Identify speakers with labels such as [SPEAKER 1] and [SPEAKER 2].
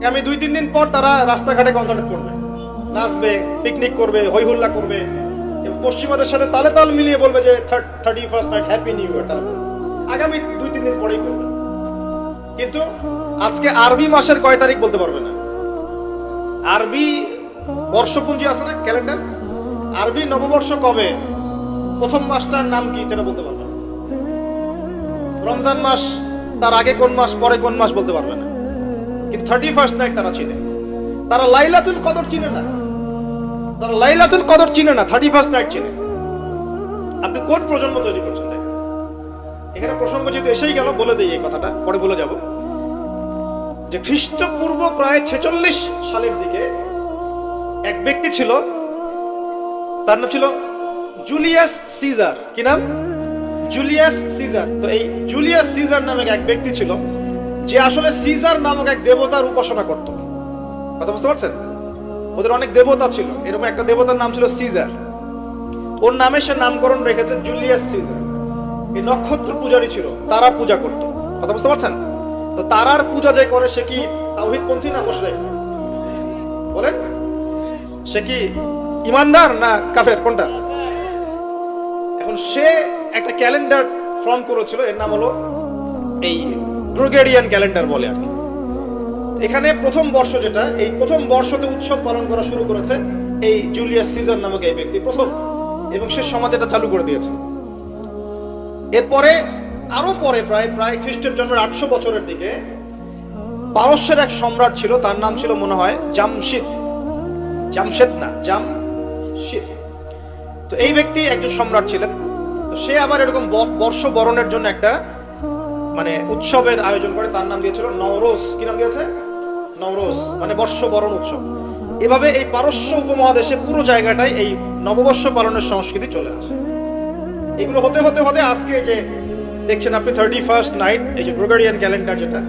[SPEAKER 1] আমি 2-3 দিন পর তারা রাস্তাঘাটে কনসার্ট করবে, নাচবে, পিকনিক করবে, হই হুল্লা করবে, এবং পশ্চিমাদের সাথে তালে তাল মিলিয়ে বলবে যে 31st night happy new year. তারা আগামী 2-3 দিন পরেই করবে। কিন্তু আজকে আরবি মাসের কয় তারিখ বলতে পারবে না। আরবি বর্ষপঞ্জি আছে না, ক্যালেন্ডার, আরবি নববর্ষ কবে, প্রথম মাসটার নাম কি সেটা বলতে পারবে না। রমজান মাস তার আগে কোন মাস, পরে কোন মাস বলতে পারবে না। কিন্তু 31st নাইট তারা চিনে। তারা লাইলাতুল কদর চিনে না, তারা লাইলাতুল কদর চিনে না, 31st নাইট চিনে। আপনি কোন প্রজন্ম তৈরি করছেন? এখানে প্রসঙ্গ যেহেতু এসেই গেল, বলে দিই এই কথাটা, পরে বলে যাব যে খ্রিস্টপূর্ব প্রায় 46 সালের দিকে এক ব্যক্তি ছিল, তার নাম ছিল জুলিয়াস সিজার। কি নাম? Julius Caesar. তো এই জুলিয়াস সিজার নামে এক ব্যক্তি ছিল, যে আসলে সিজার নামক এক দেবতার উপাসনা করত। কথা বুঝতে পারছেন? ওদের অনেক দেবতা ছিল, এরকম একটা দেবতার নাম ছিল সিজার। ওর নামে সে নামকরণ রেখেছে জুলিয়াস সিজার। এই নক্ষত্র পূজারী ছিল, তারা পূজা করত। কথা বুঝতে পারছেন? তো তারার পূজা যে করে সে কি তাওহীদপন্থী না মুশরিক? বলেন, সে কি ইমানদার না কাফের, কোনটা? এখন সে একটা ক্যালেন্ডার ফর্ম করেছিল, এর নাম হলো এই গ্রেগরিয়ান ক্যালেন্ডার বলে আর কি। এখানে প্রথম বর্ষ যেটা, এই প্রথম বর্ষতে উৎসব পালন করা শুরু করেছে এই জুলিয়াস সিজার নামক এই ব্যক্তি প্রথম, এবং সে সমাজ এটা চালু করে দিয়েছে। এরপরে আরো পরে প্রায় খ্রিস্টের জন্মের 800 বছরের দিকে পারস্যের এক সম্রাট ছিল, তার নাম ছিল মনে হয় জামশিদ। জামশেদ না, জামশিদ। তো এই ব্যক্তি একজন সম্রাট ছিলেন। তো সে আবার এরকম বর্ষ বরণের জন্য একটা মানে উৎসবের আয়োজন করে, তার নাম দিয়েছিল নওরোজ। কি নাম দিয়েছে? নওরোজ, মানে বর্ষ বরণ উৎসব। এভাবে এই পারস্য উপমহাদেশে পুরো জায়গাটায় এই নববর্ষ পালনের সংস্কৃতি চলে আসে। এগুলো হতে হতে হতে আজকে যে দেখছেন আপনি 31st নাইট, এই যে গ্রেগরিয়ান ক্যালেন্ডার যেটা,